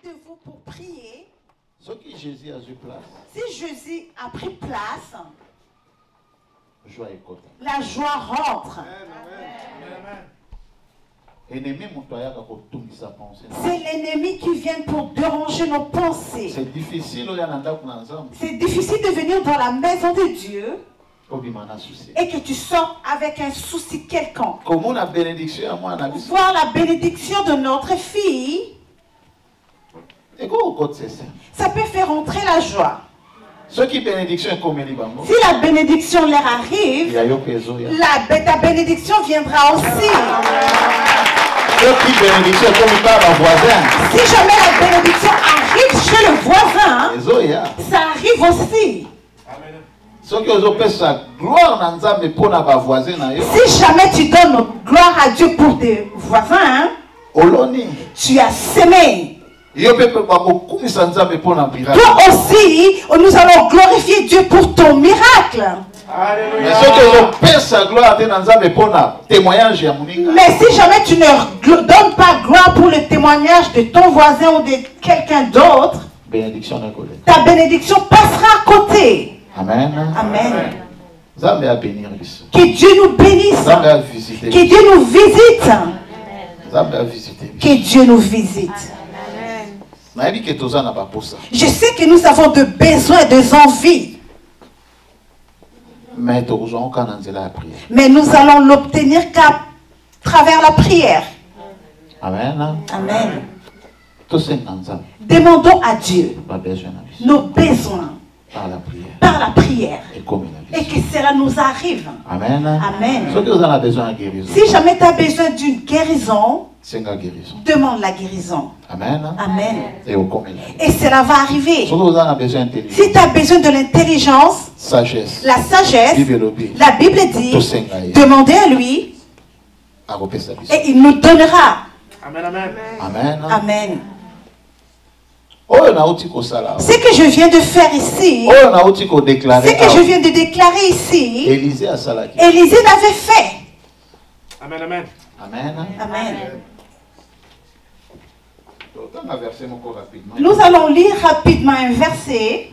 de vous pour prier. Ce qui Jésus a eu place. Si Jésus a pris place, Joie et côté. la joie rentre. C'est l'ennemi qui vient pour déranger nos pensées. C'est difficile de venir dans la maison de Dieu et que tu sors avec un souci quelconque. Comment la bénédiction à moi voir la bénédiction de notre fille, ça peut faire entrer la joie. Si la bénédiction leur arrive, ta bénédiction viendra aussi. Si jamais la bénédiction arrive chez le voisin, ça arrive aussi. Si jamais tu donnes gloire à Dieu pour tes voisins, tu as semé. Toi aussi, nous allons glorifier Dieu pour ton miracle. Mais si jamais tu ne donnes pas gloire pour le témoignage de ton voisin ou de quelqu'un d'autre, ta bénédiction passera à côté. Amen. Amen. Que Dieu nous bénisse. Que Dieu nous visite. Que Dieu nous visite. Je sais que nous avons de besoins et des envies. Mais nous allons l'obtenir qu'à travers la prière. Amen. Amen. Demandons à Dieu nos besoins par la prière. Et que cela nous arrive. Amen. Amen. Si Si jamais tu as besoin d'une guérison, demande la guérison. Amen. Amen. Et Et cela va arriver. Si tu as besoin de l'intelligence, sagesse, la sagesse, la Bible dit, demandez à lui et il nous donnera. Amen, amen. Amen. Amen. Ce Ce que je viens de faire ici, ce que je viens de déclarer ici, Élisée Élisée l'avait fait. Amen, amen. Amen. Amen. Nous allons lire rapidement un verset.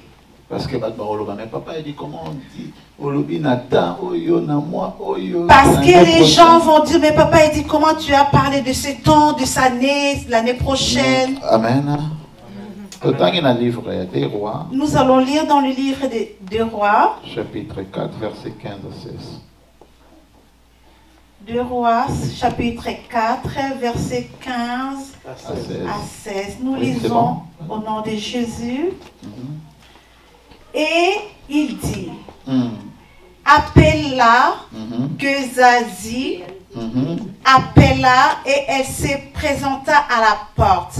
Parce que mais papa a dit comment on dit Olobi Nathan, oyo na moi, oyo. Parce que les gens vont dire, mais papa a dit comment tu as parlé de ce temps, de cette année, l'année prochaine. Amen. Des Rois, Nous allons lire dans le livre des Rois. chapitre 4, verset 15 à 16. 2 Rois, chapitre 4, verset 15 À 16. à 16. Nous Oui, c'est lisons bon. au nom de Jésus. Et il dit, appela Gézazi, appela et elle se présenta à la porte.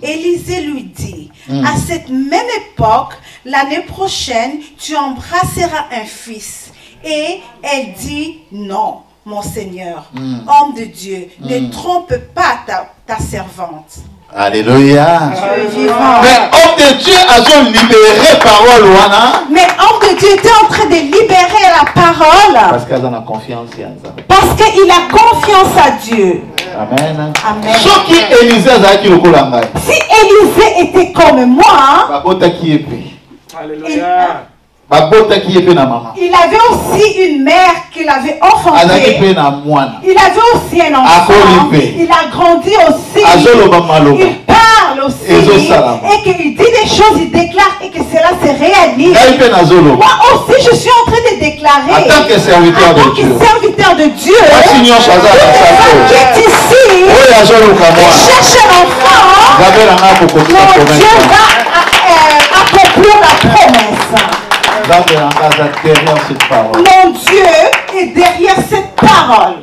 Élisée lui dit, à cette même époque, l'année prochaine, tu embrasseras un fils. Et elle dit, non, mon Seigneur, homme de Dieu, ne trompe pas ta servante. Alléluia. Dieu est vivant. Mais homme de Dieu a libéré parole wana. Mais homme de Dieu était en train de libérer la parole Parce qu'elle a confiance en ça. parce qu'il a confiance à Dieu. Amen. Amen. Ce qui Élisée a dit Si Élisée était comme moi, babota qui est payé. Alléluia. Babota qui est payé na maman. il avait aussi une mère qui l'avait Azaki enfanté. payé na moine. Il avait aussi un enfant. Akolipe. Il a grandi aussi. Azoloba maloba. Il parle aussi. Ezo salama. Et qu'il dit des choses, il déclare et que cela se réalise. Ngai pe na zoloba. Moi aussi, je suis en train de déclarer. En tant que serviteur en tant de que Dieu. serviteur de Dieu. Voici Nyon Chaza Toutes les na femmes qui Sato. est ici, Oyo azoluka qui mwana. cherche un enfant, Zabela na kokomisa mon Dieu promesse. va accomplir la promesse. Zabela na za derrière cette parole. Mon Dieu est derrière cette parole.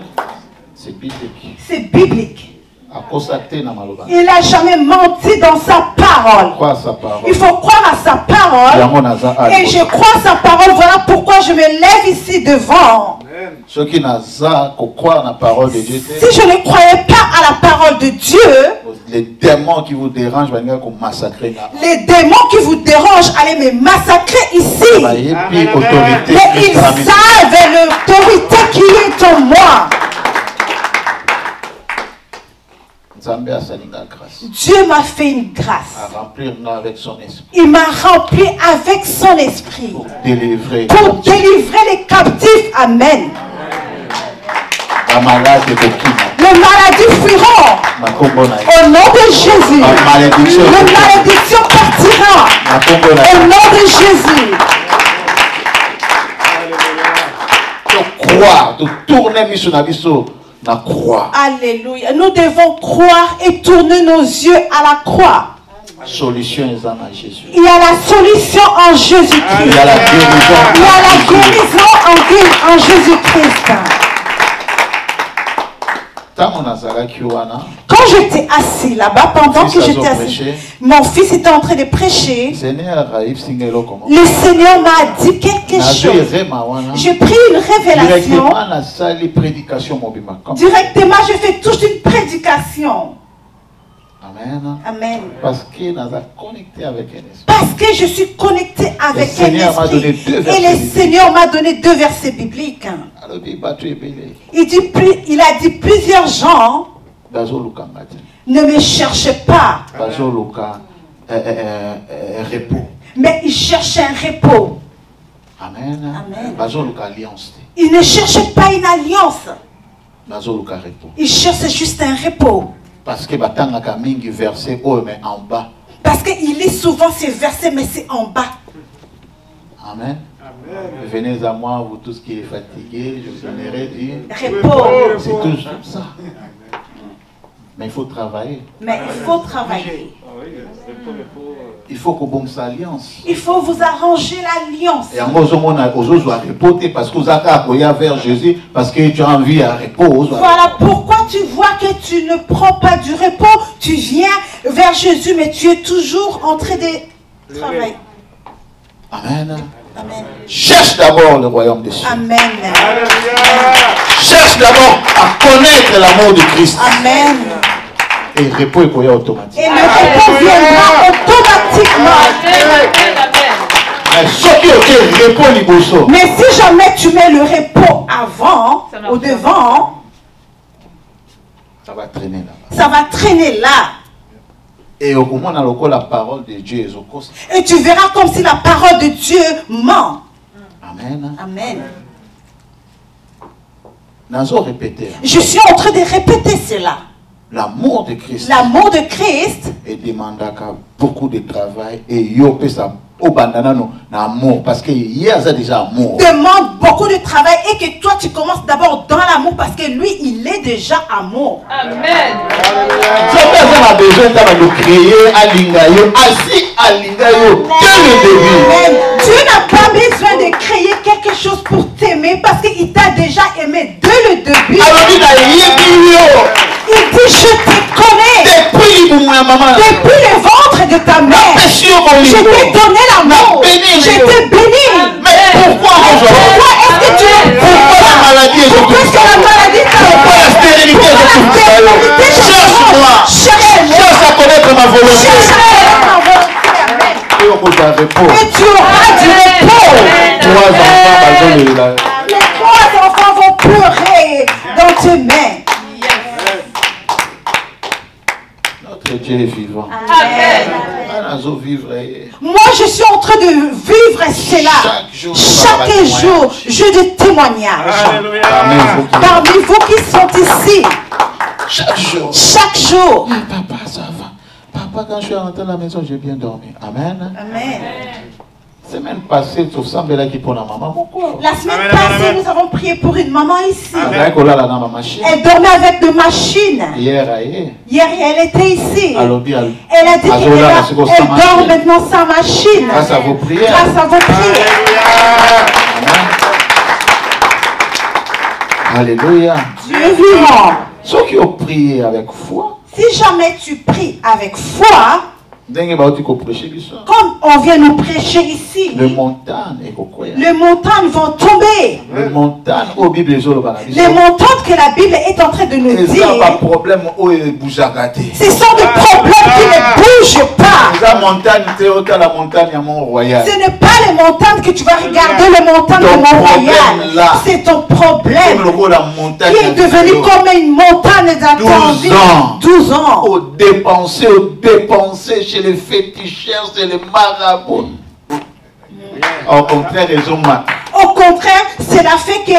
C'est biblique. C'est biblique. A constaté na maloba. Il n'a jamais menti dans sa parole. Crois sa parole. Il faut croire à sa parole. Yango naza Et je crois à sa parole. Voilà pourquoi je me lève ici devant. Ce qui naza ko croire na parole de Dieu. Si je ne croyais pas à la parole de Dieu, Les démons qui vous dérangent vont nous massacrer. les démons qui vous dérangent allaient me massacrer ici. Et puis autorité. Mais ils savent l'autorité qui est en moi. Dieu m'a fait une grâce. À remplir avec son esprit. Il m'a rempli avec son esprit. Pour délivrer les captifs. Amen. La malade les maladies fuiront. Au nom de Jésus. Les malédictions partiront. Au nom de Jésus. De croire, de tourner Missionabiso, la croix. Alléluia. Nous devons croire et tourner nos yeux à la croix. Solution est en Jésus. Il y a la solution en Jésus-Christ. Il y a la guérison. Il y a la guérison en Jésus-Christ. Quand j'étais assis là-bas, pendant que j'étais assis, mon fils était en train de prêcher. Le Seigneur m'a dit quelque chose. J'ai pris une révélation. Directement, je fais toute une prédication. Amen. Amen. Parce que je suis connecté avec un esprit. Et le Seigneur m'a donné 2 versets bibliques. Il a dit plusieurs gens ne me cherchez pas. Mais ils cherchaient un repos. Amen. Amen. Ils ne cherchaient pas une alliance. Ils cherchaient juste un repos. Parce que batanga mingi verset oh mais en bas. Parce qu'il lit souvent ces versets mais c'est en bas. Amen. Amen. Venez à moi vous tous qui êtes fatigués, je vous donnerai du repos. C'est toujours ça. Mais il faut travailler. Il faut que bon s'alliance. Il faut vous arranger l'alliance. Et en gros, on a reporter parce que vous avez vers Jésus parce que tu as envie à repos. Voilà pourquoi tu vois que tu ne prends pas du repos. Tu viens vers Jésus, mais tu es toujours en train de travailler. Amen. Amen. Cherche d'abord le royaume des cieux. Amen. Cherche d'abord à connaître l'amour de Christ. Amen. Et le repos est automatique. Et le repos viendra automatiquement. Mais si jamais tu mets le repos avant, au devant, ça va traîner là-bas. Ça va traîner là. Et au moment où la parole de Dieu est et tu verras comme si la parole de Dieu ment. Amen. Amen. Je suis en train de répéter cela. L'amour de Christ. L'amour de Christ. Et demande beaucoup de travail et yo peut ça au bandanano l'amour parce que hier a déjà amour. Demande beaucoup de travail et que toi tu commences d'abord dans l'amour parce que lui il est déjà amour. Amen. Tu as besoin de créer à l'ingayo, assis à l'ingayo dès le début. Tu n'as pas besoin de créer quelque chose pour t'aimer parce qu'il t'a déjà aimé dès le début. Il dit je te connais. Depuis le ventre de ta mère. Je t'ai donné l'amour. Je t'ai béni. Mais pourquoi est-ce que tu es pourquoi la maladie est pourquoi est-ce que la maladie pourquoi la stérilité est cherche-moi. Cherche à connaître ma volonté. Et tu auras du repos. Les 3 enfants vont pleurer dans tes mains. Notre Dieu est vivant. Amen. Moi, je suis en train de vivre cela. Chaque jour, je des témoignages. Parmi vous qui sont ici. Chaque jour. Papa, ça va. Papa, quand je suis rentré à la maison, j'ai bien dormi. Amen. Amen. Semaine passée, tu sembles là qui pour la maman. Pourquoi? La semaine passée, nous avons prié pour une maman ici. Elle dormait avec des machines. Hier, elle était ici. Elle a dit qu'elle dort maintenant sans machine. Grâce à vos prières. Grâce à vos prières. Alléluia. Dieu est vivant. Ceux qui ont prié avec foi. Si jamais tu pries avec foi, comme on vient nous prêcher ici, les montagnes vont tomber. Les montagnes que la Bible est en train de nous dire, ce sont des problèmes qui ne bougent pas. La montagne, c'est la montagne à Mont-Royal. Ce n'est pas les montagnes que tu vas regarder, les montagnes de Mont-Royal. C'est ton problème qui est devenu comme une montagne dans ta vie. 12 ans. Au dépenser chez les féticheurs, chez les marabouts. Au contraire, ils ont mal. Au contraire, c'est la fait que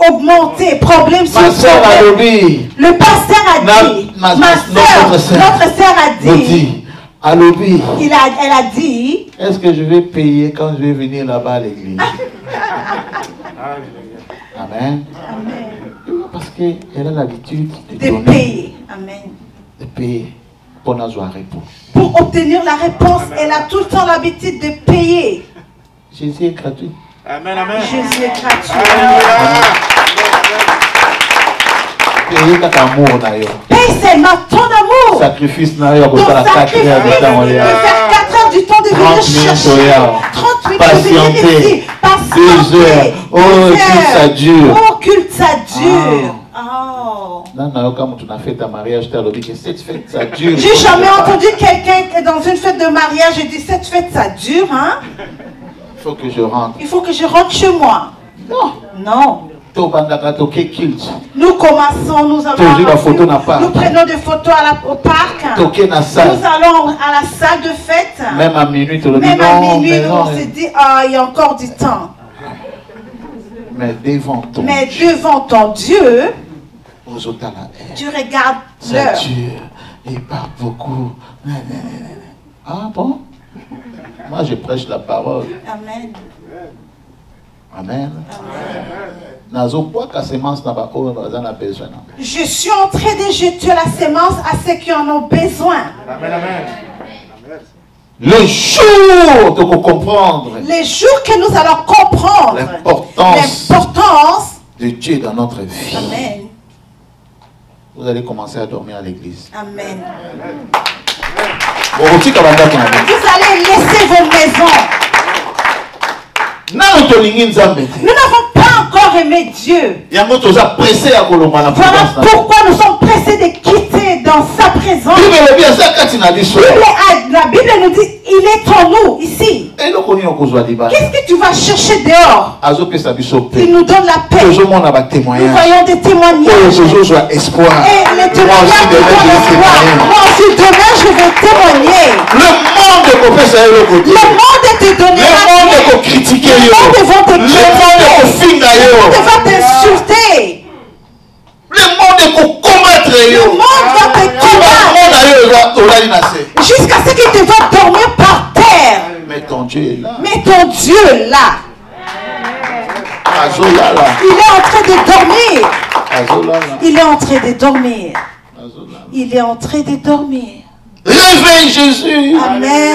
augmenter, problème sur problème. Le pasteur a dit, notre sœur a dit, elle a dit, est-ce que je vais payer quand je vais venir là-bas à l'église? Amen. Amen. Parce qu'elle a l'habitude de payer. Amen. De payer pour avoir réponse. Pour obtenir la réponse, elle a tout le temps l'habitude de payer. Jésus est gratuit. Amen, amen. Jésus est gratuit. Paye seulement ton amour. Sacrifice ton sacrifice de faire 4 heures du temps de venir chercher. 30 minutes de venir ici. Patienter. 2 heures. Oh, culte ça dure. Oh, culte ça dure. Oh. J'ai jamais entendu quelqu'un dans une fête de mariage et dit cette fête ça dure, hein? Il faut que je rentre. Il faut que je rentre chez moi. Non. Non. Nous commençons, nous prenons des photos au parc. Nous allons à la salle de fête. Même à minuit, on se dit, ah, il y a encore du temps. Mais devant ton Dieu, tu regardes l'heure. Il parle beaucoup. Ah bon? Moi, je prêche la parole. Amen. Amen. Je suis en train de jeter la sémence à ceux qui en ont besoin. Amen, amen. Le jour de comprendre. Les jours que nous allons comprendre l'importance de Dieu dans notre vie. Amen. Vous allez commencer à dormir à l'église. Amen. Vous allez laisser vos maisons. Nous n'avons pas encore aimé Dieu. Voilà pourquoi nous sommes pressés de quitter dans sa présence. La Bible nous dit, il est en nous, ici. Qu'est-ce que tu vas chercher dehors? Il nous donne la paix. Nous voyons des témoignages. Et les témoignages nous donnent l'espoir. Moi aussi, demain, je vais témoigner. Le monde te donnera. Le monde te critiquer. Le monde va te t'insulter. Le monde te combattre. Le monde va te combattre. Jusqu'à ce qu'il te va dormir par terre. Mais ton Dieu est là. Mais ton Dieu est là. Il est en train de dormir. Il est en train de dormir. Il est en train de dormir. Réveille Jésus. Amen.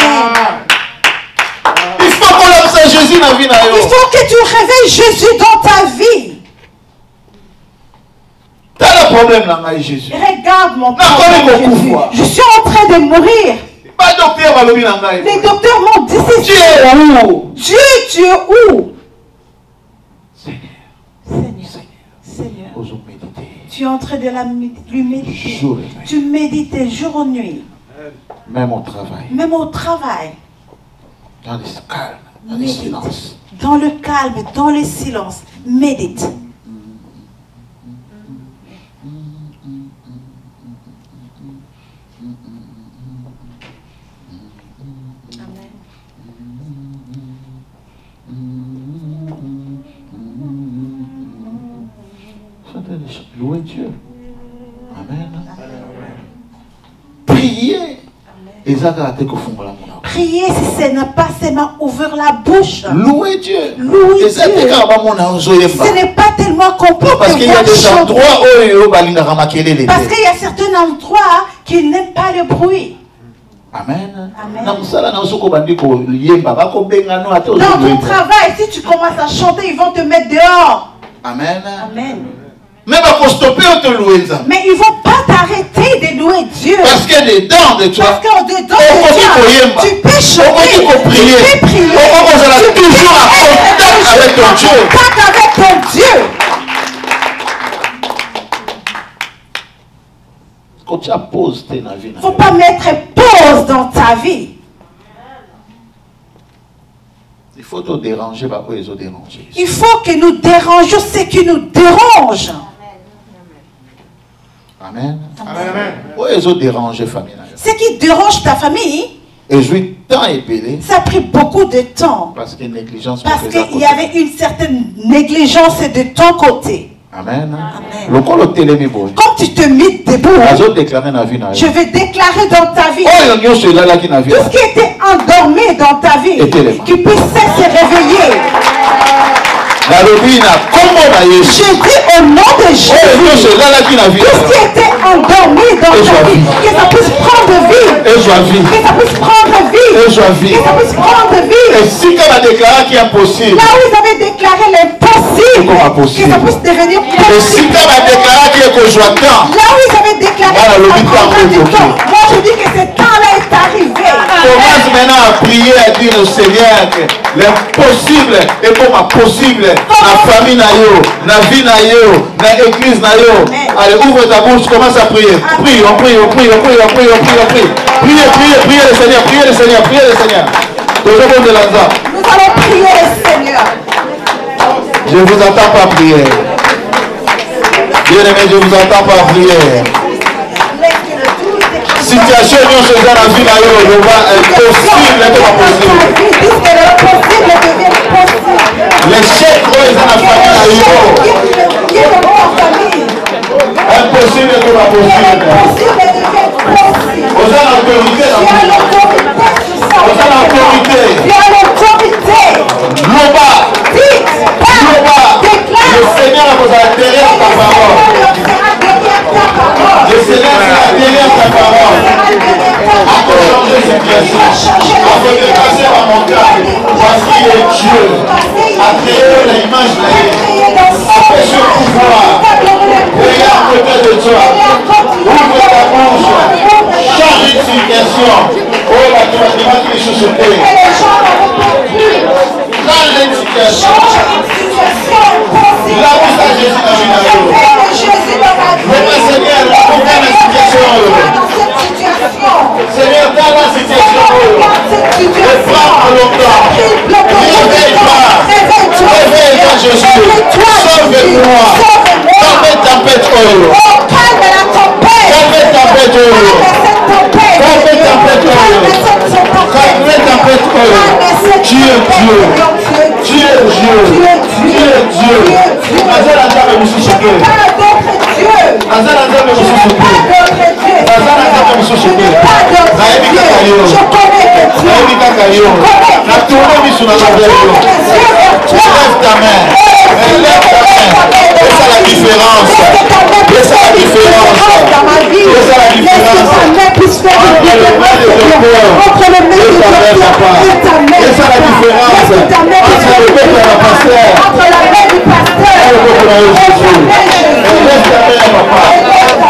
Il faut qu'on observe Jésus dans la vie. Il faut que tu réveilles Jésus dans ta vie. T'as le problème là, Jésus. Regarde mon problème, Jésus. Je suis en train de mourir. Les docteurs m'ont dit c'est Dieu est où? Dieu, tu es où? Seigneur. Tu es en train de lui méditer. Tu médites jour et nuit. Même au travail. Même au travail. Dans le calme, dans le silence. Dans le calme, dans le silence. Médite. Louez Dieu. Amen. Priez. Priez si ce n'est pas seulement ouvrir la bouche. Louez Dieu. Louez Dieu. Ce n'est pas tellement compliqué. Parce qu'il y a des endroits où parce qu'il y a certains endroits qui n'aiment pas le bruit. Amen. Amen. Dans ton travail, si tu commences à chanter, ils vont te mettre dehors. Amen. Amen. Mais ils ne vont pas t'arrêter de louer Dieu. Parce que dedans de toi, tu peux chanter, tu peux prier, tu peux toujours en contact avec ton Dieu. Il ne faut pas mettre pause dans ta vie. faut te déranger, bah, ils ont dérangé. Il faut que nous dérangions ce qui nous dérange. Amen. Amen. Oh, ils ont dérangé famille. Ce qui dérange ta famille, Et je suis tant épelé. ça a pris beaucoup de temps. Parce qu'il y a une négligence. Parce qu'il y avait une certaine négligence de ton côté. Amen. Amen. Le col au télémibo. Quand tu te mets debout, Je je vais déclarer dans ta vie oh, tout ce qui était endormi dans ta vie, qui puisse se réveiller. Je dis au nom de Jésus, tout ce qui était endormi dans ta vie, que ça puisse prendre vie, que ça puisse prendre vie, que ça puisse prendre vie. Et si on a déclaré qu'il est impossible, Là où ils avaient déclaré l'impossible, que ça puisse devenir et si possible. on a déclaré qu'il est conjoint, Là où ils avaient déclaré Voilà, le que ça but prendrait du d'arriver. temps, moi je dis que ce temps-là est arrivé. commence maintenant à prier, à dire au Seigneur que l'impossible est comme possible. La famille na yo, la vie na yo, la église na yo. Allez, ouvre ta bouche, commence à prier. Prie, on prie, on prie, on prie, on prie, on prie, on prie. Priez, priez, priez le Seigneur, priez le Seigneur, priez le Seigneur. Toujours de l'Anza. Nous allons prier le Seigneur. Je ne vous entends pas prier. Bien aimé, je ne vous entends pas prier. Situation nous se dans la vie na yo, le va impossible est comme possible. L'échec est dans la famille na yo. Impossible est comme possible. Vous avez l'autorité dans la vie. Vous avez l'autorité. Loba. Le Seigneur vous a derrière ta parole. Le Seigneur sera derrière ta parole. A changer cette situation. A fait dépasser à mon cœur. Parce qu'il est Dieu. A créé l'image de Dieu. A fait ce pouvoir. Regarde côté de toi. Ouvre ta bouche. Change une situation. Oh, la toi qui est société. Change une situation. Là où ça Jésus dans une vie. Mais Seigneur, accompagne la situation. Seigneur, dans la situation. Ne prends pas longtemps. Réveille-toi, Jésus. Sauve-moi. Calme ta tempête. Calme ta tempête. Calme ta tempête. Tu es Dieu. Tu es Dieu. Tu es Dieu. Azala Nzambe mosusu te. Azala Nzambe mosusu te. Azala Nzambe mosusu te. Nayebi kaka yo. Nayebi kaka yo. Natourne miso na nzambe yo. Lève ta main. Lève ta main. C'est ça la différence. C'est ça la différence. C'est ça la différence. Entre le mal et le corps. C'est ça la différence. C'est ça la différence. Entre le peuple et la pasteur. Entre la main du pasteur et le peuple de Jésus. Laisse ta main, papa.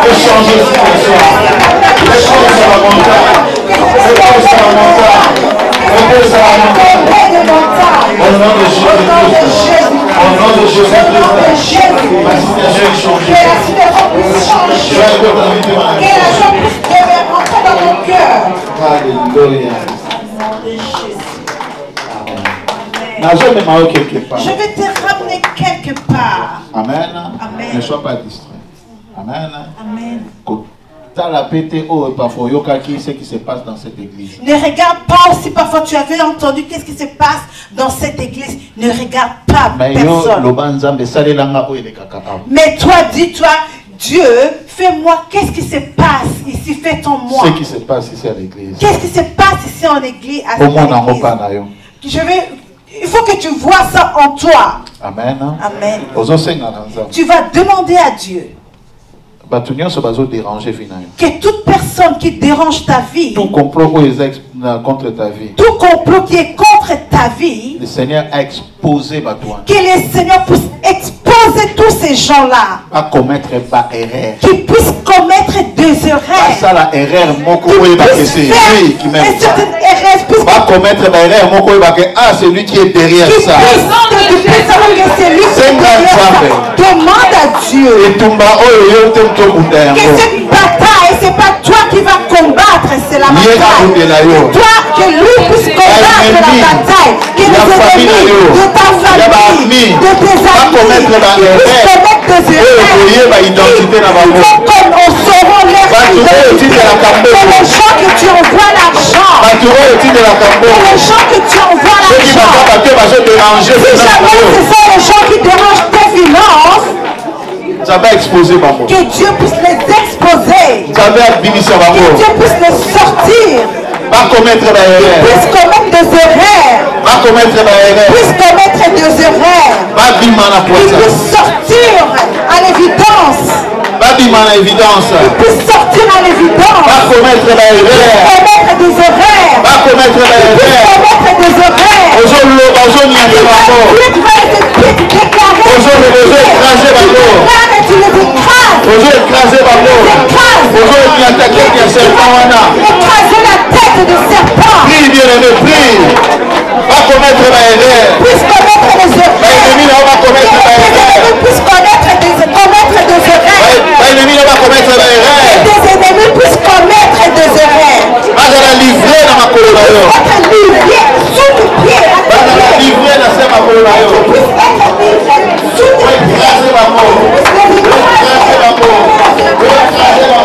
Et changer de situation. Laisse changer sur la montagne. Laisse changer sur la montagne. Laisse sur la montagne. Au nom de Jésus-Christ. Au nom de Jésus-Christ. La situation est changée. Je vais écouter ta vie de ma vie. Que la joie puisse rentrer dans mon cœur. Alléluia. Je vais te ramener quelque part. Amen. Amen. Ne sois pas distrait. Amen. Amen. Ce qui se passe dans cette église. Ne regarde pas aussi parfois tu avais entendu qu'est-ce qui se passe dans cette église. Ne regarde pas personne. Mais toi, dis-toi, Dieu, fais-moi, qu'est-ce qui se passe ici, fais en moi. Ce qui se passe ici à l'église. Qu'est-ce qui se passe ici en église, il faut que tu vois ça en toi. Amen. Amen. Tu Tu vas demander à Dieu déranger que toute personne qui dérange ta vie, tout complot contre ta vie, tout complot qui est contre ta vie, le Seigneur a exposé ma toi. que le Seigneur puisse exposer tous ces gens-là, Pas commettre pas erreur. qui puissent commettre des erreurs, Ça la erreur mon qui puissent faire qui m'aime une certaine erreur, puisque pas commettre ma erreur mon ah c'est lui qui est derrière qui ça. puisse savoir que c'est lui qui C'est est derrière ça. Demande à Dieu Et Tumba oh yo tem to que cette bataille, c'est pas toi qui vas combattre, c'est la la bataille. Que lui puisse combattre la bataille. Que les ennemis de ta famille, de tes amis, puissent commettre des erreurs. Nous saurons leur identité. Que les gens que tu envoies l'argent. Que les gens que tu envoies l'argent. Si jamais ce sont les gens qui dérangent tes finances, ça va exposer maman. Que Dieu puisse les exposer. Ça va abîmisser maman. Que Dieu puisse les sortir. Va commettre des erreurs. Puisse commettre des erreurs. Va commettre des erreurs. Puisse commettre des erreurs. Va bimmer la poisse. Il puisse sortir à l'évidence. Va bimmer à l'évidence. Il puisse sortir à l'évidence. Va commettre des erreurs. Commettre des erreurs. Va commettre des erreurs. Commettre des erreurs. Aujourd'hui, aujourd'hui, il y a tu les écrases. Écraser la tête de serpent. Prie, bien-aimé, prie. Va commettre la erreur. Puisse commettre des erreurs. L'ennemi va commettre la erreur. Puisse commettre des erreurs. L'ennemi va commettre la erreur. Des ennemis puissent commettre des erreurs. Va la livrer dans ma colonne. Être livré sous tes pieds. Va la livrer dans ma colonne. Puisse être livré sous tes pieds. Écraser ma mort. Écraser ma mort. Écraser ma mort.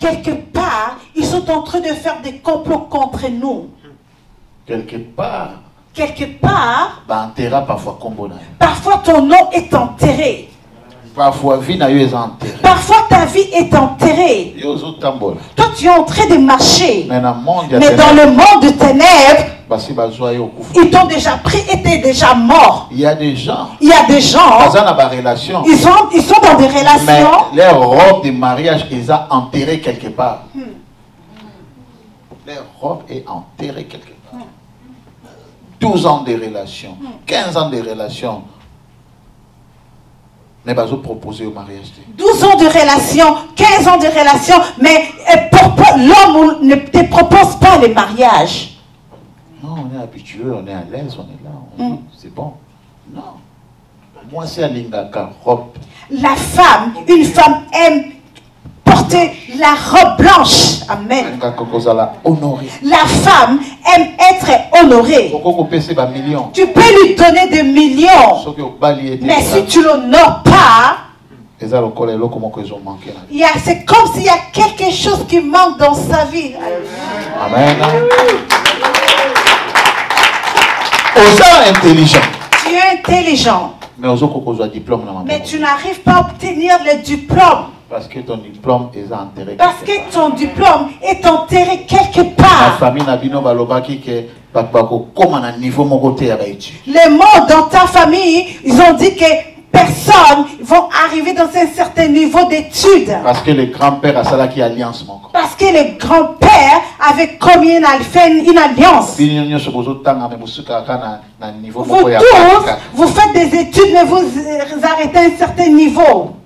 Quelque part, ils sont en train de faire des complots contre nous. Quelque part, parfois ton nom est enterré. Parfois ta vie est enterrée. Toi tu es en train de marcher. Mais dans le monde de ténèbres, ils t'ont déjà pris et t'es déjà mort. Il y a des gens. Ils sont dans des relations. Mais leur robe de mariage ils ont enterré quelque part. Leur robe est enterrée quelque part. 12 ans de relation, 15 ans de relation. Mais ils ont proposé au mariage. 12 ans de relation, 15 ans de relation, mais l'homme ne te propose pas le mariage. Non, on est habitué, on est à l'aise, on est là, c'est bon. Non. Moi, c'est à l'ingaka, robe. La femme, une femme aime porter la robe blanche. Amen. La femme aime être honorée. Tu peux lui donner des millions. Mais si tu ne l'honores pas, c'est comme s'il y a quelque chose qui manque dans sa vie. Amen. Intelligent. Tu es intelligent. Mais tu n'arrives pas à obtenir le diplôme. Parce que ton diplôme est enterré. Parce que ton diplôme est enterré quelque part. Les mots dans ta famille, ils ont dit que personne vont arriver dans un certain niveau d'études. Parce que le grand-père a ça qui alliance. Parce que le grand-père avait commis une alliance. Vous tous, vous faites des études, mais vous arrêtez à un certain niveau.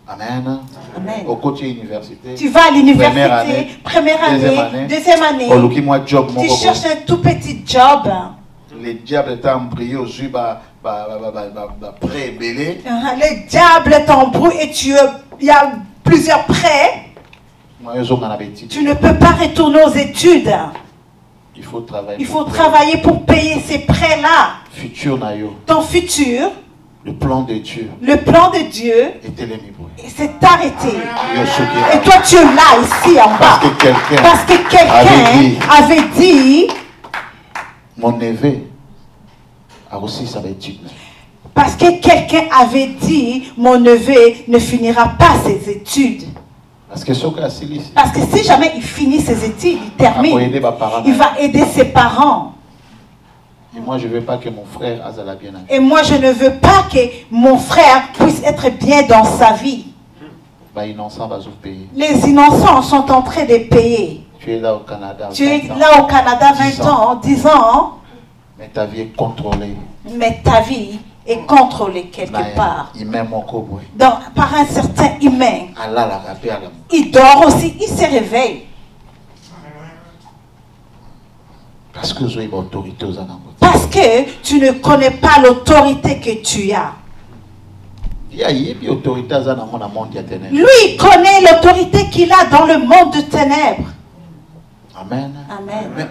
Amen. Amen. Au côté université. Tu vas à l'université, première année, deuxième année. Tu cherches un tout petit job. Les diables t'embrouillent au jus, pré-bélé. Les diables t'embrouillent et il y a plusieurs prêts. Tu ne peux pas retourner aux études. Il faut travailler. Il faut travailler pour payer ces prêts-là. Ton futur. Le plan de Dieu. Le plan de Dieu. C'est arrêté. Et toi tu es là, ici en bas. Parce que quelqu'un avait dit. Mon neveu a aussi sa étude. Parce que quelqu'un avait dit, mon neveu ne finira pas ses études. Parce que si jamais il finit ses études, il termine, il va aider ses parents. Et moi, je ne veux pas que mon frère Azala bien. Et moi, je ne veux pas que mon frère puisse être bien dans sa vie. Les innocents sont en train de payer. Tu es là au Canada. Tu es là au Canada 20 ans, 10 ans. Mais ta vie est contrôlée. Mais ta vie est contrôlée quelque part. Donc, par un certain humain. Il dort aussi, il se réveille. Parce que tu ne connais pas l'autorité que tu as. Lui, il connaît l'autorité qu'il a dans le monde de ténèbres. Amen. Amen. Mais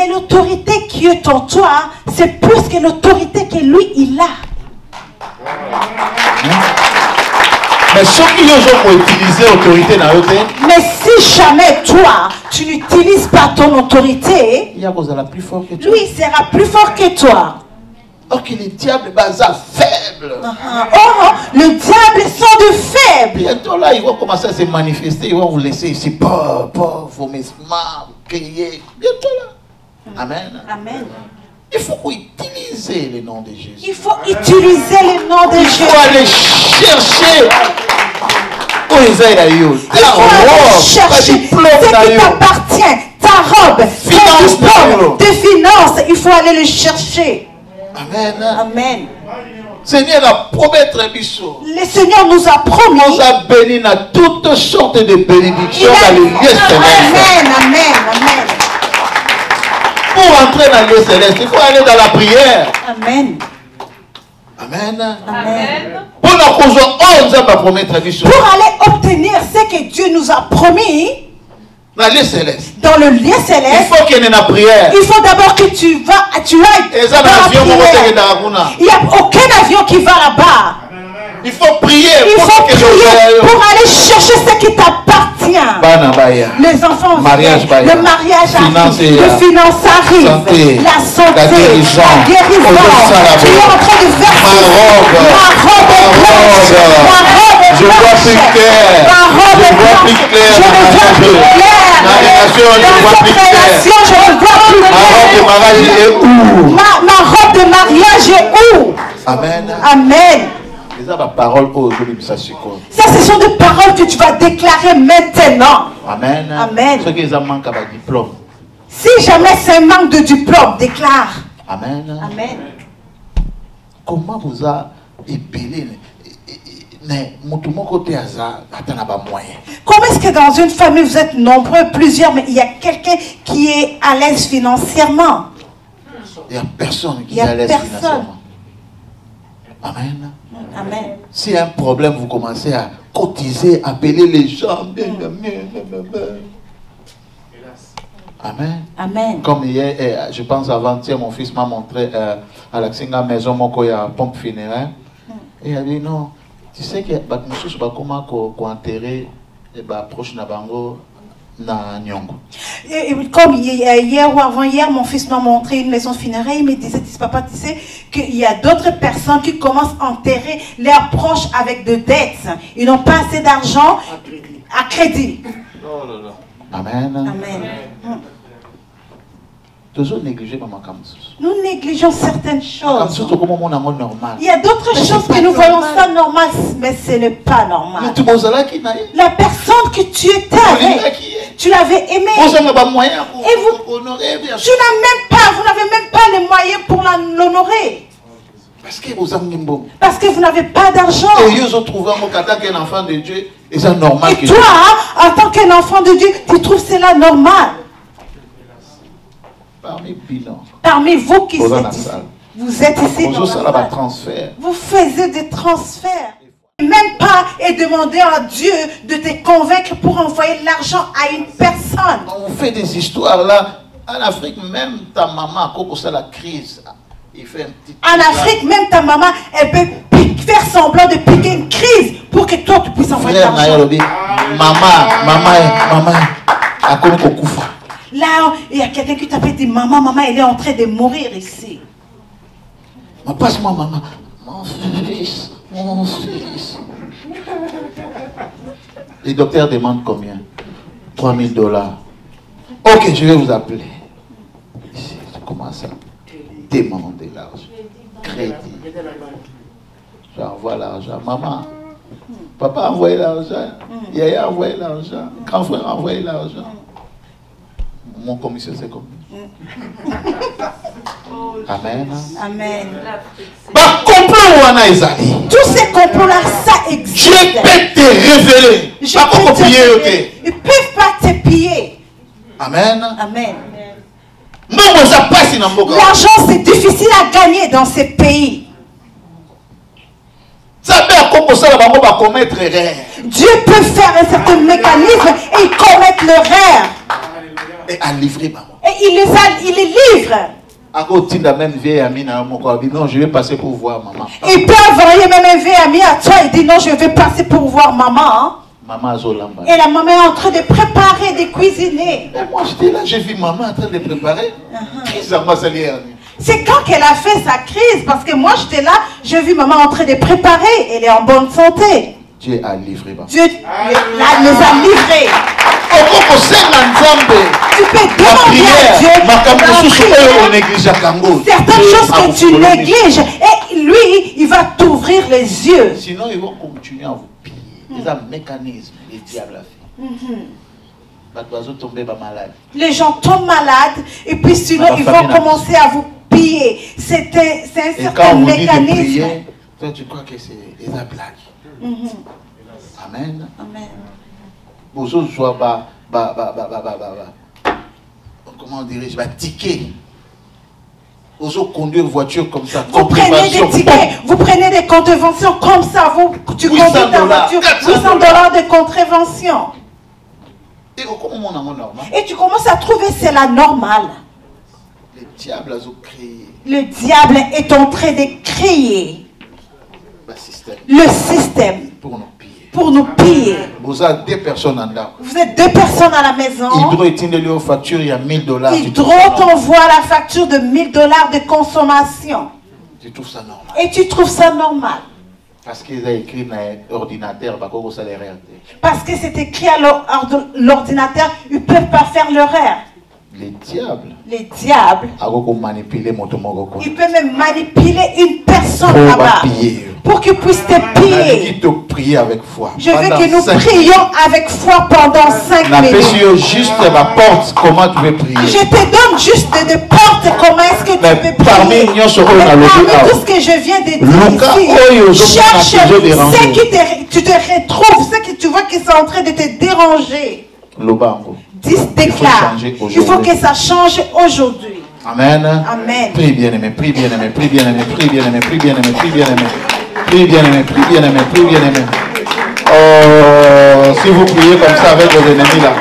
l'autorité qui est en toi, c'est plus que l'autorité que lui, il a. Mais ceux qui ont utilisé l'autorité, mais si jamais toi, tu n'utilises pas ton autorité, lui sera plus fort que toi. Or que les diables sont faibles. Or, le diable sont de faibles. Bientôt là, ils vont commencer à se manifester. Ils vont vous laisser ici, pauvre, vomissement, crier. Bientôt là. Amen. Amen. Il faut utiliser le nom de Jésus. Il faut utiliser le nom de Jésus. Il faut aller chercher. Il faut aller chercher ce qui t'appartient. Ta robe, ton diplôme, tes finances. Il faut aller le chercher. Amen. Amen. Seigneur a promis très bichot. Le Seigneur nous a promis. Nous a béni dans toutes sortes de bénédictions dans les lieux célestes. Amen, amen, amen. Pour entrer dans les lieux célestes, il faut aller dans la prière. Amen. Amen. Amen. Pour aller obtenir ce que Dieu nous a promis. Dans le lieu céleste. Dans le lieu céleste. Il faut qu'il y ait une prière. Il faut d'abord que tu ailles. Il n'y a aucun avion qui va là-bas. Il faut prier. Il faut prier pour aller chercher ce qui t'appartient. Les enfants viennent, le mariage arrive, le finance arrive, la santé, la guérison. Tu es en train de verser ma robe est blanche. Ma robe est blanche. Je vois plus clair. Ma robe est blanche. Je ne vois plus clair. Dans cette relation, je ne vois plus clair. Ma robe de mariage est où? Ma robe de mariage est où? Amen. Amen. Ça, ce sont des paroles que tu vas déclarer maintenant. Amen. Amen. Diplôme. Si jamais c'est un manque de diplôme, déclare. Amen. Amen. Comment vous a épelé? Comment est-ce que dans une famille vous êtes nombreux, plusieurs, mais il y a quelqu'un qui est à l'aise financièrement? Il n'y a personne qui est à l'aise financièrement. Amen. Amen. Si y a un problème, vous commencez à cotiser, appeler les gens. Amen. Amen. Comme hier, je pense avant-hier, mon fils m'a montré à la Xinga maison, mon il y a pompe funéraire. Et il a dit non, tu sais que je comment enterrer proche na bango na Nyongo. Comme hier ou avant-hier, mon fils m'a montré une maison funéraire. Il me disait, papa, tu sais qu'il y a d'autres personnes qui commencent à enterrer leurs proches avec de dettes. Ils n'ont pas assez d'argent à crédit. Oh là là. Amen. Amen. Nous négligeons certaines choses. Il y a d'autres choses que nous voyons ça normal, mais ce n'est pas normal. La personne que tu étais avec, tu l'avais aimé. Et vous n'avez même pas les moyens pour l'honorer. Parce que vous n'avez pas d'argent. Et toi, en tant qu'un enfant de Dieu, tu trouves cela normal. Parmi vous qui êtes ici, vous êtes ici dans la salle. Vous faites des transferts. Même pas et demander à Dieu de te convaincre pour envoyer l'argent à une personne. On fait des histoires là. En Afrique, même ta maman, quand c'est la crise, il fait un petit. En Afrique, même ta maman, elle peut faire semblant de piquer une crise pour que toi tu puisses envoyer l'argent. Maman, à quoi qu'on couvre. Là, il y a quelqu'un qui t'appelle dit maman, elle est en train de mourir ici. Passe-moi, maman. Mon fils. Le docteur demande combien? 3000 $. Ok, je vais vous appeler. Comment ça? Demander l'argent. Crédit. J'envoie l'argent. Maman, papa a envoyé l'argent. Yaya a envoyé l'argent. Grand frère a envoyé l'argent. Mon commission, c'est comme Amen. Amen. Tous ces complots-là, ça existe. Dieu peut te révéler. Ils ne peuvent pas te piller. Amen. Amen. L'argent, c'est difficile à gagner dans ces pays. Dieu peut faire un certain mécanisme et ils commettent l'erreur. Et à livrer, et il les livre. Même vieille amie, non, je vais passer pour voir maman. Il peut envoyer même un vieil ami à toi et dire non, je vais passer pour voir maman. Maman et la maman est en train de préparer, de cuisiner. Et moi j'étais là, j'ai vu maman en train de préparer. C'est quand qu'elle a fait sa crise, parce que moi j'étais là, j'ai vu maman en train de préparer, elle est en bonne santé. Dieu a livré. Dieu les a livrés. Tu peux demander à Dieu certaines choses que tu négliges et lui, il va t'ouvrir les yeux. Sinon, ils vont continuer à vous piller. C'est un mécanisme, les diables a fait. Les gens tombent malades et puis sinon ils vont commencer à vous piller. C'est un certain mécanisme. Toi, tu crois que c'est des blagues. Amen. Amen. Comment dirais-je, ticket. Aux conduire voiture comme ça. Vous prenez des tickets, vous prenez des contraventions comme ça. Tu conduis ta voiture, $800 de contravention. Et tu commences à trouver c'est la normale. Le diable est en train de créer le système pour nous piller. Vous êtes deux personnes à la maison. Hydro t'envoie la facture de $1000 de consommation. Tu trouves ça normal? Et tu trouves ça normal? Parce qu'ils ont écrit dans l'ordinateur. Parce que c'est écrit à l'ordinateur, ils ne peuvent pas faire l'erreur. Les diables. Les diables. Ils peuvent même manipuler une personne là-bas. Pour qu'ils puissent te piller. Je veux que nous prions avec foi pendant 5 minutes. Juste la porte, comment tu veux prier? Je te donne juste des portes, comment est-ce que tu peux prier? Parmi tout ce que je viens de dire ici, cherche ce qui tu te retrouves, ce que tu vois qui sont en train de te déranger. Déclare. Il faut que ça change aujourd'hui. Amen. Amen. Prie bien-aimé, prie bien-aimé, prie bien-aimé, prie bien-aimé, prie bien-aimé, prie bien-aimé. Prie bien-aimé, prie bien-aimé, prie bien-aimé. Oh, si vous priez comme ça avec vos ennemis là.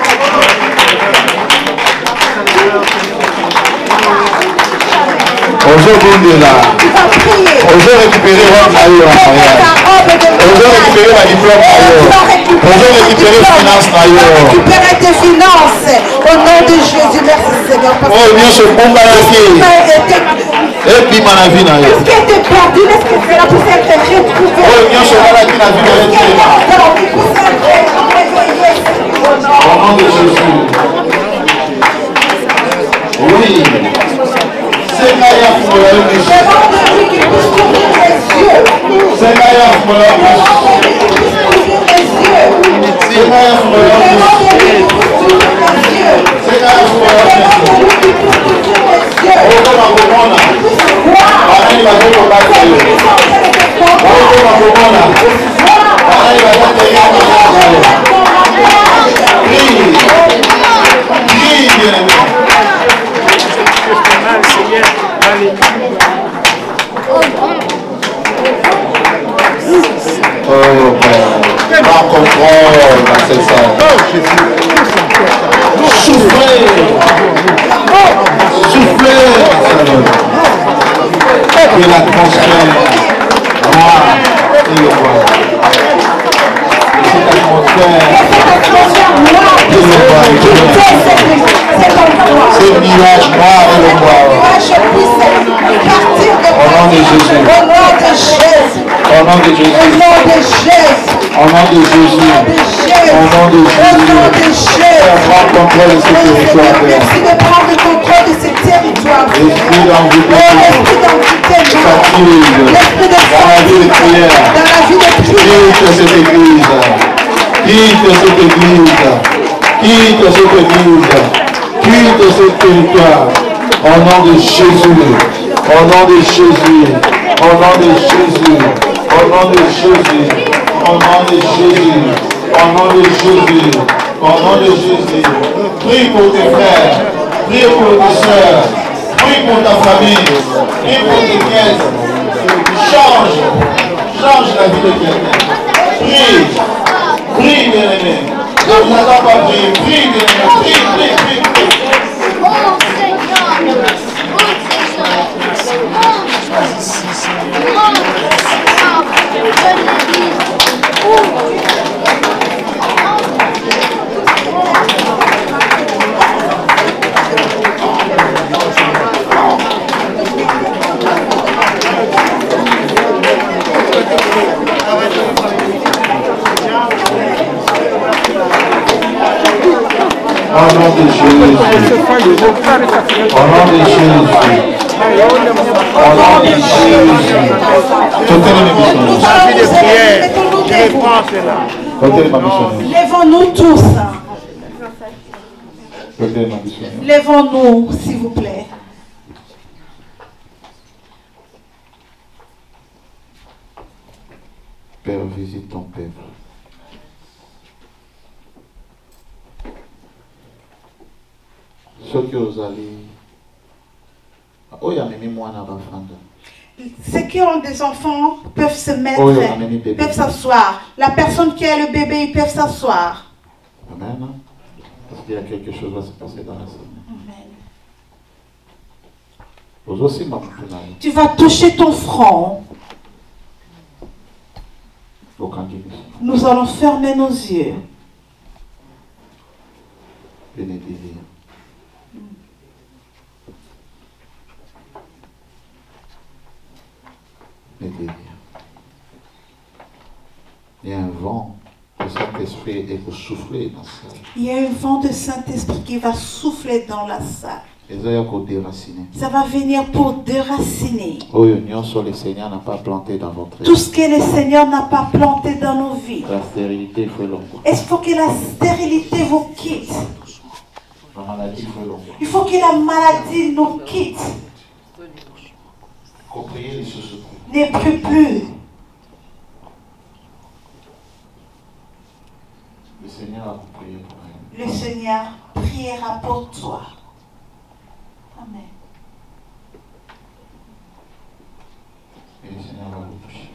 Aujourd'hui là. Aujourd'hui récupérer votre maillot en mariage. Aujourd'hui récupérer la diplôme maillot. Aujourd'hui récupérer finance maillot. Récupérer tes finances. Au nom de Jésus, merci Seigneur. Oh, bien sûr, bon balaki. Et puis ma vie na yo. Est-ce que tu es perdu? Est-ce que c'est la poussière que tu as retrouvé? Oh, bien sûr, balaki na vie na yo. Au nom de Jésus. Oui. Seigneur, pour le Seigneur, pour le prends contrôle dans cette salle. Soufflez. Soufflez. Que l'atmosphère noire et le bois. Cette atmosphère et le bois. Ce nuage noir et le bois. Au nom de Jésus. Au nom de Jésus. Au nom de Jésus. Au nom de Jésus. Au nom de Jésus. Au nom de Jésus. Père, prends contrôle de ce territoire, Père. Merci de prendre le contrôle de ces territoires. L'esprit d'envoûté. L'esprit de dans la vie de prière. Dans la vie de prière. Quitte cette église. Quitte cette église. Quitte cette église. Quitte ce territoire. Au nom de Jésus. Au nom de Jésus. Au nom de Jésus. Au nom de Jésus. Au nom de Jésus. Au nom de Jésus. Au nom de Jésus. Prie pour tes frères. Prie pour tes soeurs. Prie pour ta famille. Prie pour tes nièces. Change la vie de quelqu'un. Prie. Prie, bien-aimé. Ne vous attends pas prier. Prie, bien-aimé. Prie. Au nom de Jésus. Au nom de Jésus. Au nom de Jésus. Lèvons-nous tous. Lèvons-nous, s'il vous plaît. Père, visite ton peuple. Ceux qui osent aller. Ceux qui ont des enfants peuvent se mettre, peuvent s'asseoir. La personne qui a le bébé, ils peuvent s'asseoir. Amen. Parce qu'il y a quelque chose qui va se passer dans la semaine. Amen. Tu vas toucher ton front. Nous allons fermer nos yeux. Il y a un vent de Saint-Esprit et vous soufflez dans la salle. Il y a un vent de Saint-Esprit qui va souffler dans la salle. Ça va venir pour déraciner. Le Seigneur n'a pas planté dans votre vie. Tout ce que le Seigneur n'a pas planté dans nos vies. La stérilité fait l'ombre. Il faut que la stérilité vous quitte. La maladie fait l'ombre. Il faut que la maladie nous quitte. Ne prie plus. Le Seigneur a prié pour elle. Le Seigneur priera pour toi. Amen. Et le Seigneur va vous toucher.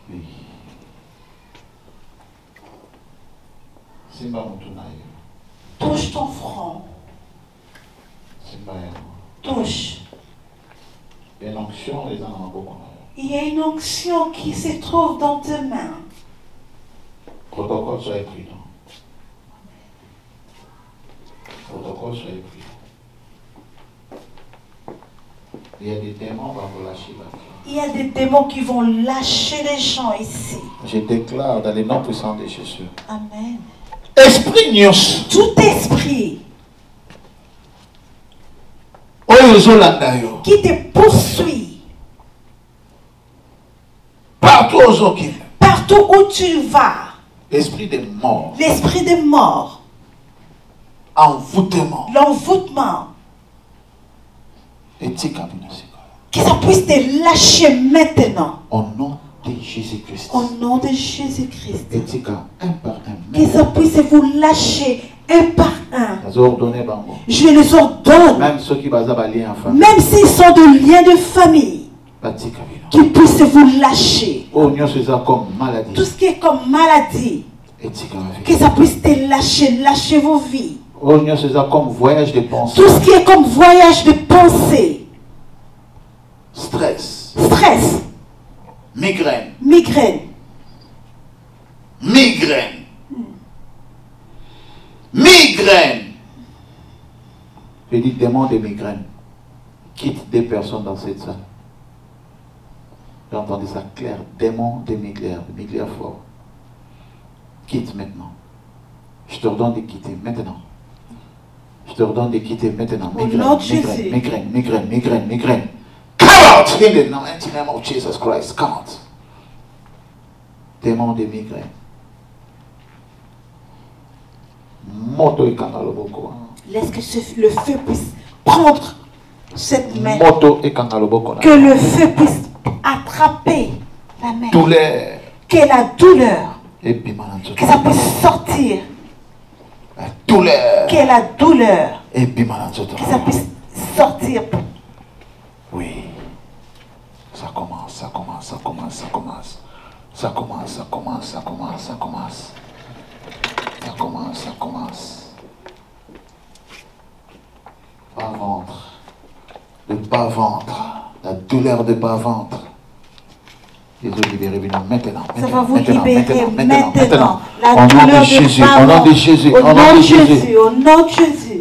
Oui. Simba Mutunayo. Touche ton front. Simba Yano. Touche. Il y a une onction, les gens en beaucoup. Il y a une onction qui se trouve dans tes mains. Protocole, soyez prudent. Protocole, soyez prudent. Il y a des démons qui vont vous lâcher là. Il y a des démons qui vont lâcher les gens ici. Je déclare dans le nom puissant de Jésus. Amen. Esprit nios. Tout esprit qui te poursuit partout où tu vas. Esprit de mort. L'esprit de mort. Envoûtement. L'envoûtement. Que ça puisse te lâcher maintenant. Au nom de Jésus-Christ. Au nom de Jésus-Christ. Un par un. Que ça puisse vous lâcher un par un. Je les ordonne. Même ceux qui même s'ils sont de liens de famille. Qu'ils puissent vous lâcher. Tout ce qui est comme maladie. Que ça puisse te lâcher. Lâcher vos vies. Comme voyage de pensée. Tout ce qui est comme voyage de pensée. Stress. Stress. Migraine. Migraine. Migraine. Migraine. Je dis démon de migraine. Quitte des personnes dans cette salle. J'ai entendu ça clair. Démon de Migler fort. Quitte maintenant. Je te redonne de quitter maintenant. Je te redonne de quitter maintenant. Migraine. Come out in the mighty name of Jesus Christ. Come out. Démon de migraine. Moto et kangaloboko. Laisse que le feu puisse prendre cette main. Moto et kangaloboko. Que le feu puisse attraper la main. Douleur. Que la douleur. Et puis que ça puisse sortir. La douleur. Que la douleur. Et puis que ça puisse sortir. Oui. Ça commence. Bas-ventre. Le bas-ventre. La douleur de bas-ventre. Libérez maintenant. Ça va vous libérer maintenant. Au nom de Jésus. Au nom de Jésus. Au nom de Jésus. Au nom de Jésus.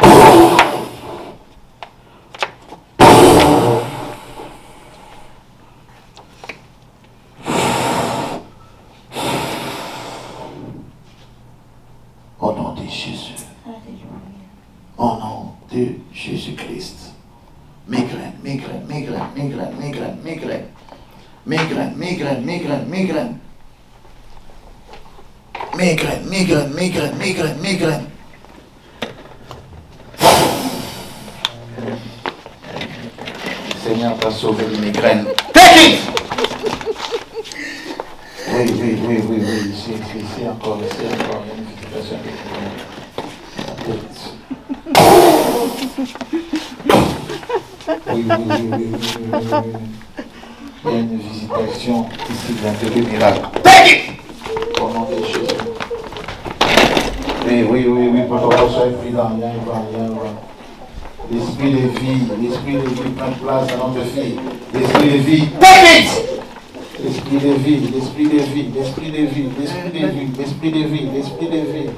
Au nom de Jésus. Au nom de Jésus-Christ. Migraine. Seigneur t'a sauvé les migraines. Take it! Oui. C'est encore. Il y a une visitation oui. Il y a une visitation ici dans le miracle. Take it! Au nom de Jésus. Oui, papa, soyez prudent. L'esprit de vie prend place à notre fille. L'esprit de vie, take it! L'esprit de vie.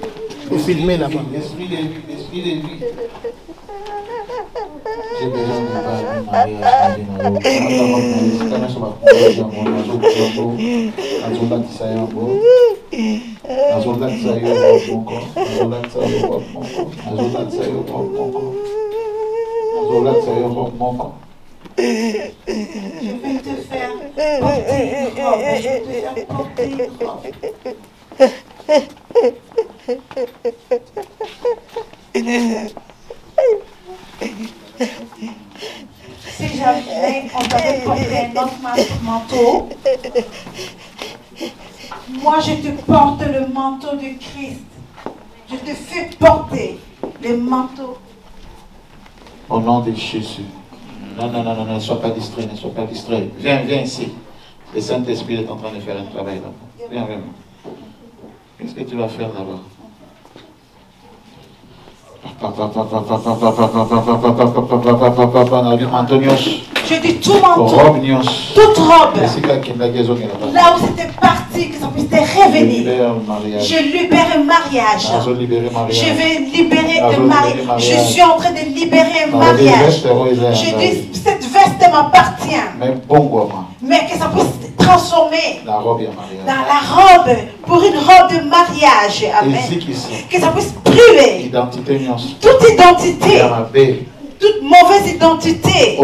Vous filmez là-bas. L'esprit de vie. J'ai besoin de mariage. Je vais te faire porter une robe. Je vais te faire porter une robe. Si jamais on t'avait porté un autre manteau, moi je te porte le manteau de Christ. Je te fais porter le manteau. Au nom de Jésus. Non, ne sois pas distrait, Viens ici. Le Saint-Esprit est en train de faire un travail là-bas. Viens. Qu'est-ce que tu vas faire là-bas? Je dis tout manteau, toute robe, là où c'était parti, que ça puisse te revenir. Je libère un mariage. Je vais libérer un mariage. Je suis en train de libérer un mariage. Je dis, cette veste m'appartient. Mais que ça puisse transformer dans la robe pour une robe de mariage. Amen. Que ça puisse brûler toute identité, toute mauvaise identité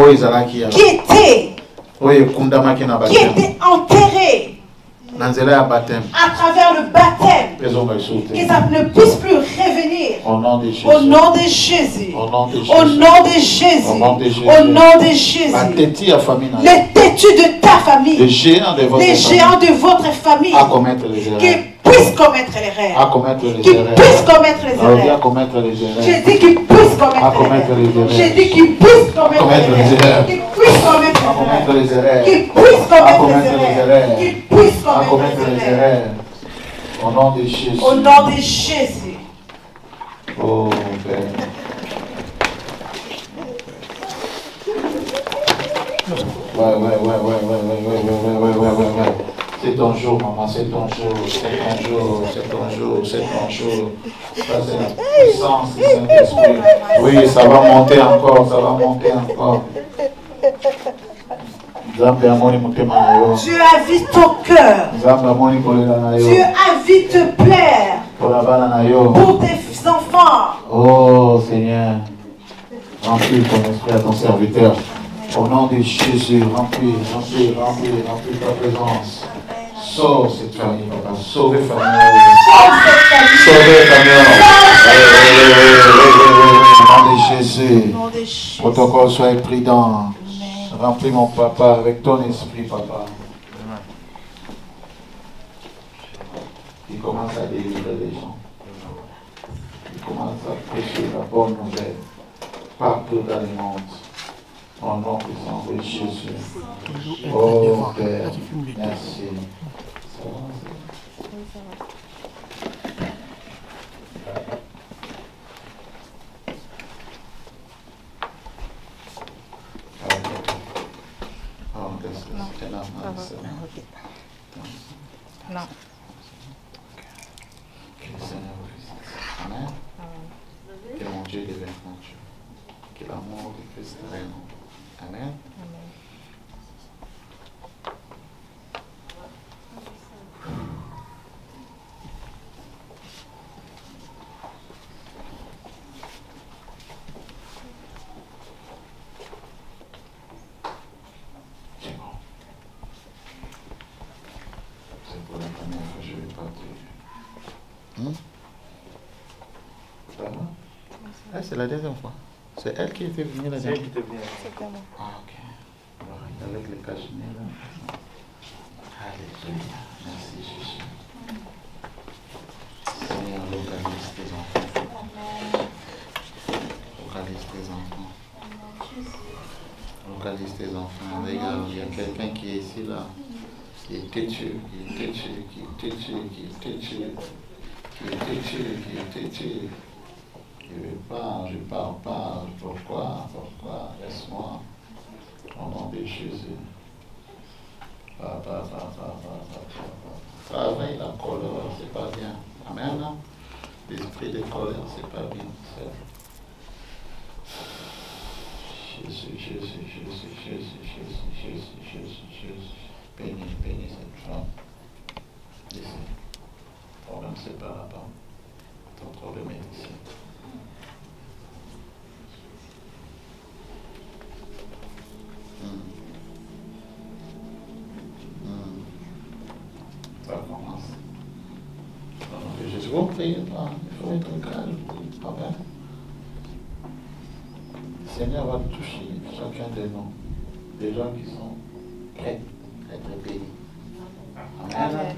qui était enterrée à travers le baptême, que ça ne puisse plus revenir. Au nom de Jésus. Au nom de Jésus. Les têtus de ta famille, les géants de votre famille, qui puissent commettre l'erreur. Qui puissent commettre les erreurs. J'ai dit qu'ils puissent commettre les erreurs. J'ai dit qu'ils puissent commettre les erreurs. Qu'ils puissent commettre les erreurs. Qu'ils puissent commettre les erreurs. Qu'ils puissent commettre les erreurs. Au nom de Jésus. Au nom de Jésus. Oh Père. Ouais. C'est ton jour, maman, c'est ton jour. Ça, c'est la puissance du Saint-Esprit. Oui, ça va monter encore. Dieu a vu ton cœur. Dieu a vu te plaire pour tes enfants. Oh Seigneur, remplis ton esprit à ton serviteur. Au nom de Jésus, remplis ta présence. Sauve cette famille, papa. Sauvez famille. Sauvez famille. Au nom de Jésus. Protocole, sois prudent. Remplis mon papa avec ton esprit, papa. Il commence à délivrer les gens. Il commence à prêcher la bonne nouvelle partout dans le monde. Au nom puissant de Jésus. Oh Père, merci. Non. Que le Seigneur vous visite. Amen. Que mon Dieu devienne mon Dieu. Que l'amour de Christ règne. Amen. C'est bon. C'est pour la première fois que je vais partir. Ça va? Ah, c'est la deuxième fois. C'est elle qui était venue la dernière fois. Ah, ok. Avec les cachemires là. Alléluia. Merci Jésus. Seigneur, localise tes enfants. Localise tes enfants. Localise tes enfants. Regarde, il y a quelqu'un qui est ici là. Qui est têtu, qui est têtu, qui est têtu, qui est têtu, qui est têtu, qui est têtu. Je pars pas. Pourquoi? Laisse-moi. Au nom de Jésus. Travaille la colère, c'est pas bien. Amen. L'esprit de colère, c'est pas bien. Jésus. Bénis cette femme. Ici. Le problème, c'est pas là-bas. Ton problème est ici. Ça commence. Jésus, vous priez pas. Il faut être calme. Amen. Le Seigneur va toucher chacun de nous. Des gens qui sont prêts à être bénis. Amen.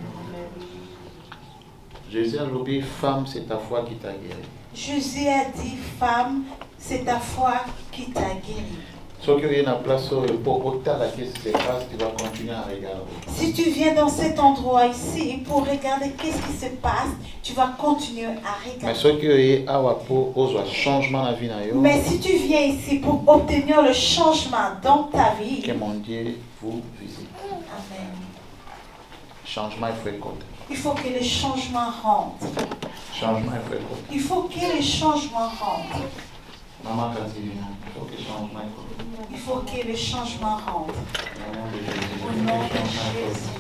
Jésus a dit, femme, c'est ta foi qui t'a guéri. Jésus a dit, femme, c'est ta foi qui t'a guéri. Si tu viens à regarder. Si tu viens dans cet endroit ici pour regarder qu'est-ce qui se passe, tu vas continuer à regarder. Mais si tu viens ici pour obtenir le changement dans ta vie, que mon Dieu vous visite. Amen. Changement est fréquent. Il faut que les changements rentrent. Changement est fréquent. Il faut que les changements rentrent. Maman, quand il vient, il faut que le changement est fréquent. Il faut que les changements rentrent. Au nom de Jésus.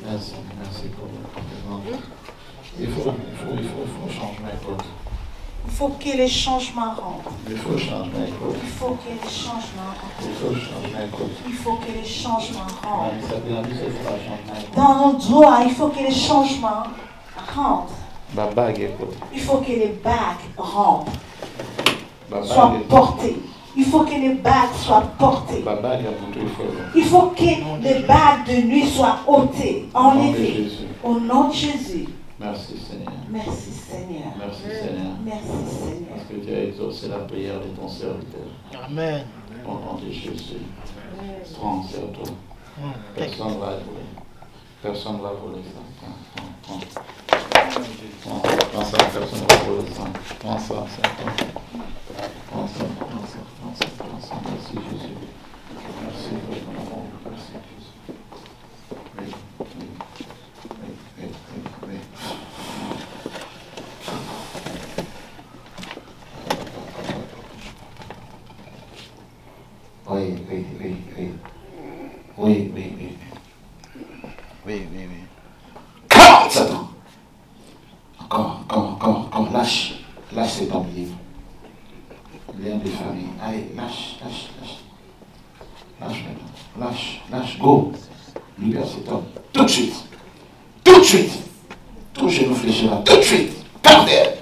Merci pour le il faut changement est fréquent. Il faut que les changements rentrent. Il faut changement est fréquent. Il faut que les changements rentrent. Il faut changement est fréquent. Il faut que les changements rentrent. Dans nos doigts, il faut que les changements rentrent. Il faut que les bagues rentrent. Soient portées. Il faut que les bagues soient portées. Il faut que les bagues de nuit soient ôtées, enlevées. Au nom de Jésus. Merci Seigneur. Merci Seigneur. Merci Seigneur. Merci Seigneur. Parce que tu as exaucé la prière de ton serviteur. Amen. Au nom de Jésus. Prends sur toi. Personne ne va voler. Personne ne va voler ça. Prends ça, personne ne va voler ça. Prends ça, c'est toi. Prends ça. Merci Jésus. Merci pour ton amour. Merci Jésus. Oui. Oui. Oui. Come, Satan. Encore. Lâche cet homme libre. Lien de famille. Allez, lâche maintenant. Lâche. Go. Libère cet homme. Tout de suite. Tout genou fléchira. Tout de suite. Par terre.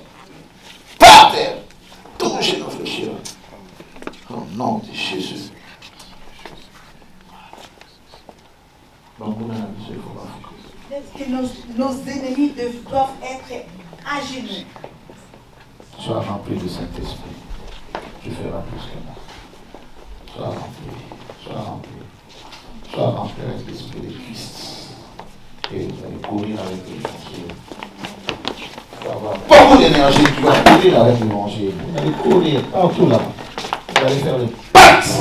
Tout genou fléchira. Au nom de Jésus. Que nos ennemis doivent être à genoux. Sois rempli de Saint-Esprit. Tu feras plus que moi. Sois rempli avec l'Esprit de Christ. Et vous allez courir avec l'Évangile. Tu vas avoir beaucoup d'énergie. Tu vas courir avec l'Évangile. Vous allez courir partout là. Vous allez faire le pacte.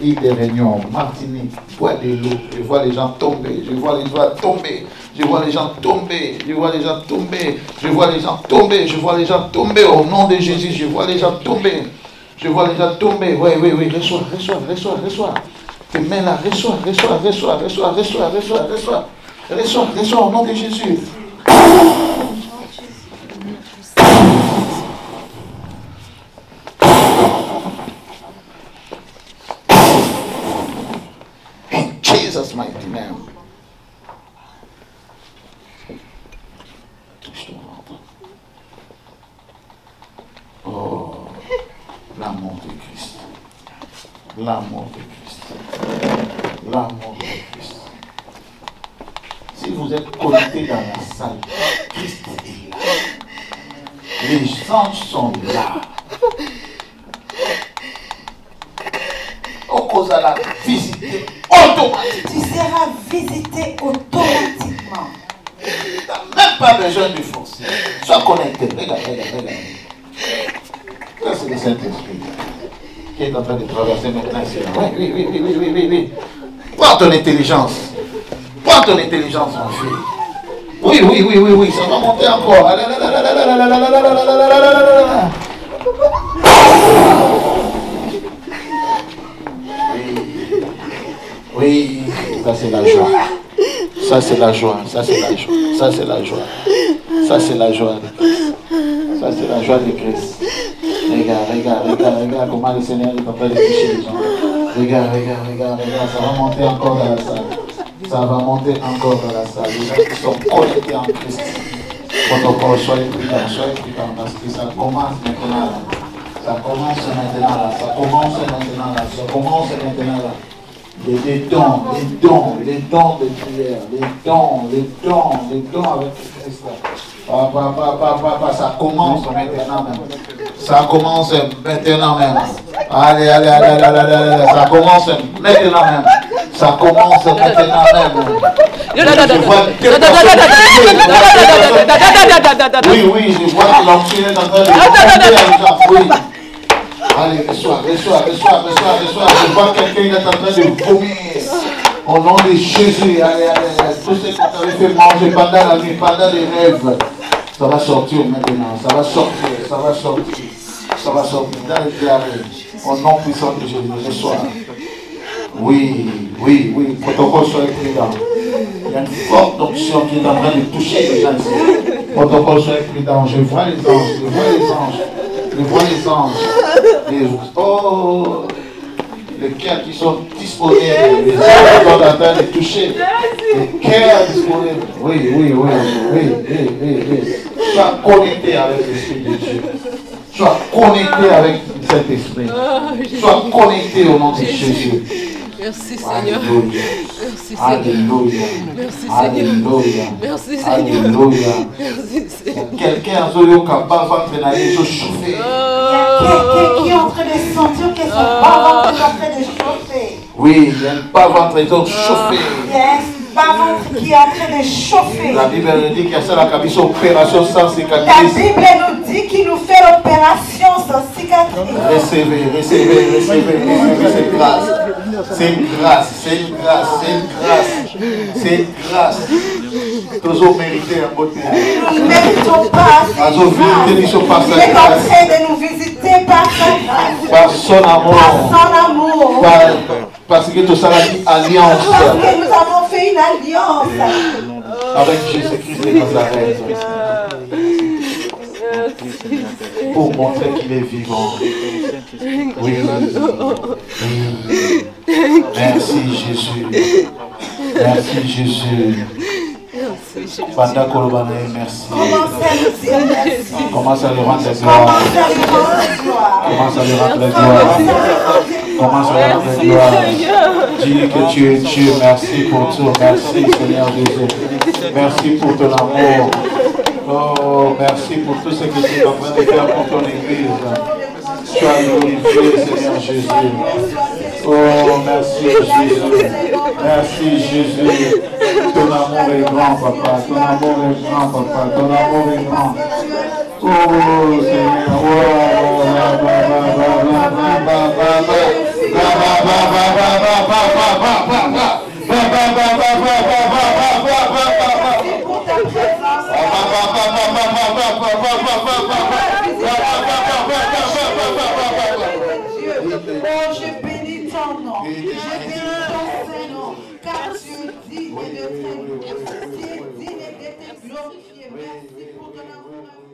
Île des Réunions, Martinique, bois de l'eau. Je vois les gens tomber. Je vois les gens tomber au nom de Jésus. Je vois les gens tomber. Oui. Reçois. Tes mains là, reçois au nom de Jésus. Jesus mighty name. Touche ton ventre. Oh, l'amour de Christ. Si vous êtes connecté dans la salle, Christ est là. Les anges sont là. On cause à la visiter automatiquement. Tu seras visité automatiquement. Tu n'as même pas besoin de forcer. Sois connecté. Regarde. Ça, c'est le Saint-Esprit qui est en train de traverser maintenant ici. Oui. Prends ton intelligence, mon fils. Oui. Ça va monter encore. Oui, ça c'est la joie. Ça c'est la joie de Christ. Regarde comment le Seigneur est en train de toucher les gens. Regarde, ça va monter encore dans la salle. Les gens qui sont connectés en Christ. Protocole, soyez prudents, parce que ça commence maintenant là. Ça commence maintenant là. Les dons de prière, les dons avec Christ. Ça commence maintenant même. Allez, ça commence maintenant même. Oui, je vois que l'onction est en train de monter. Allez, reçois. Je vois quelqu'un qui est en train de vomir. Au nom de Jésus, allez. Tout ce qu'on t'avait fait manger pendant la nuit, pendant les rêves, ça va sortir maintenant. Ça va sortir. Dans les diarrhées. Au nom puissant de Jésus, reçois. Oui. Protocole, soyez prudent. Il y a une forte onction qui est en train de toucher les gens ici. Protocole, soyez prudent. Je vois les anges. Les cœurs qui sont disponibles, les anges sont en train de toucher. Les cœurs disponibles. Oui. Sois connecté avec l'Esprit de Dieu. Sois connecté avec cet esprit. Sois connecté au nom de Jésus. Merci Seigneur. Alléluia. Merci Seigneur. Quelqu'un a besoin de chauffer. Il y a quelqu'un qui est en train de sentir que son bas-ventre est en train de chauffer. Oui, il y a une bas-ventre qui est en train de chauffer. Il y a un bas-ventre qui est en train de chauffer. La Bible nous dit qu'il y a ça la opération sans cicatrice. La Bible nous dit qu'il nous fait l'opération sans cicatrice. Recevez cette grâce. C'est une grâce. Tous ont mérité un beauté. Nous ne méritons pas cette grâce. Il est en train de nous visiter par sa grâce. Par son amour. Par son amour. Parce que tout ça a dit alliance. Parce que nous avons fait fait une alliance avec Jésus-Christ de Nazareth pour montrer qu'il est vivant. Oui. Merci Jésus. Merci Jésus. Panda Kolobane, merci. Commence à lui rendre la gloire. Commence à lui rendre la gloire. Commence à lui rendre la gloire. Dis que tu es Dieu. Merci pour tout. Merci Seigneur Jésus. Merci pour ton amour. Oh, merci pour tout ce que tu es en train de faire pour ton église. Sois glorifié, Seigneur Jésus. Oh, merci Jésus. Merci Jésus. Ton amour est grand, papa. Ton amour est grand, papa. Ton amour est grand. Oh, Seigneur. Oh, je bénis ton nom. Je bénis ton Saint-Nom. Car tu es digne de t'être glorifié. Merci pour ton amour.